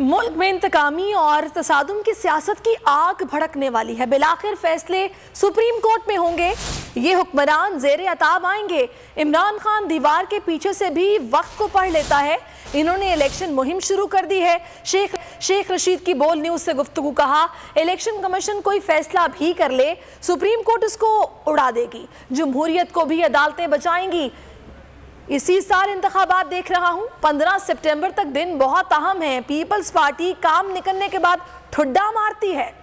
मुल्क में इंतकामी और तसादुम की सियासत की आग भड़कने वाली है। बिलाखिर फैसले सुप्रीम कोर्ट में होंगे। ये हुक्मरान जेर अताब आएंगे। इमरान खान दीवार के पीछे से भी वक्त को पढ़ लेता है। इन्होंने इलेक्शन मुहिम शुरू कर दी है। शेख रशीद की बोल न्यूज से गुफ्तगू कहा, इलेक्शन कमीशन कोई फैसला भी कर ले, सुप्रीम कोर्ट इसको उड़ा देगी। जमहूरियत को भी अदालतें बचाएंगी। इसी साल इंतखाबात देख रहा हूं। 15 सितंबर तक दिन बहुत अहम है। पीपल्स पार्टी काम निकलने के बाद ठुड्डा मारती है।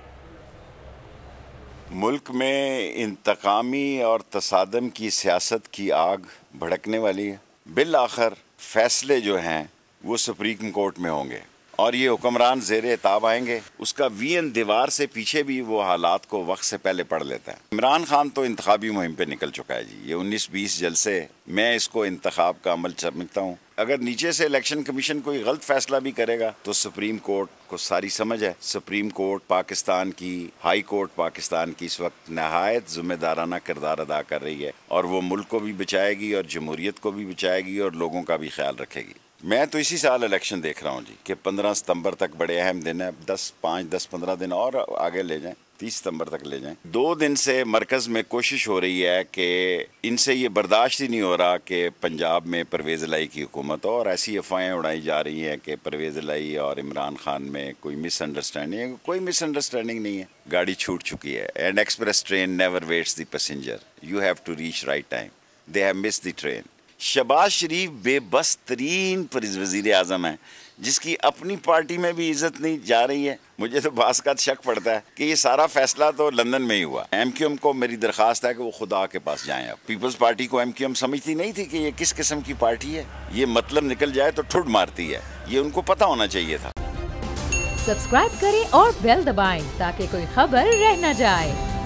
मुल्क में इंतकामी और तसादम की सियासत की आग भड़कने वाली है। बिल आखिर फैसले जो हैं वो सुप्रीम कोर्ट में होंगे और ये हुक्मरान ज़ेरे ताब आएंगे। उसका वीएन दीवार से पीछे भी वो हालात को वक्त से पहले पढ़ लेता है। इमरान खान तो इंतखाबी मुहिम पे निकल चुका है जी। ये 19-20 जलसे, मैं इसको इंतखाब का अमल समझता हूँ। अगर नीचे से इलेक्शन कमीशन कोई गलत फैसला भी करेगा तो सुप्रीम कोर्ट को सारी समझ है। सुप्रीम कोर्ट पाकिस्तान की, हाई कोर्ट पाकिस्तान की इस वक्त नहायत जिम्मेदाराना किरदार अदा कर रही है और वो मुल्क को भी बचाएगी और जमहूरियत को भी बचाएगी और लोगों का भी ख्याल रखेगी। मैं तो इसी साल इलेक्शन देख रहा हूँ जी कि 15 सितंबर तक बड़े अहम दिन है। 10-15 दिन और आगे ले जाएं, 30 सितंबर तक ले जाएं। 2 दिन से मरकज़ में कोशिश हो रही है कि इनसे ये बर्दाश्त ही नहीं हो रहा कि पंजाब में परवेज़ इलाही की हुकूमत हो और ऐसी अफवाहें उड़ाई जा रही हैं कि परवेज़ इलाही और इमरान खान में कोई मिसअंडरस्टैंडिंग है। कोई मिसअंडरस्टैंडिंग नहीं है। गाड़ी छूट चुकी है। And express train never waits the passenger, you have to reach right time, they have missed the train. Shehbaz Sharif बेबस तरीन वज़ीर आज़म है जिसकी अपनी पार्टी में भी इज्जत नहीं जा रही है। मुझे तो बास का शक पड़ता है कि ये सारा फैसला तो लंदन में ही हुआ। एमक्यूएम को मेरी दरख्वास्त है कि वो खुदा के पास जाएं। अब पीपल्स पार्टी को एमक्यूएम समझती नहीं थी कि ये किस किस्म की पार्टी है। ये मतलब निकल जाए तो ठुड मारती है। ये उनको पता होना चाहिए था। सब्सक्राइब करें और बेल दबाएं ताकि कोई खबर रह न जाए।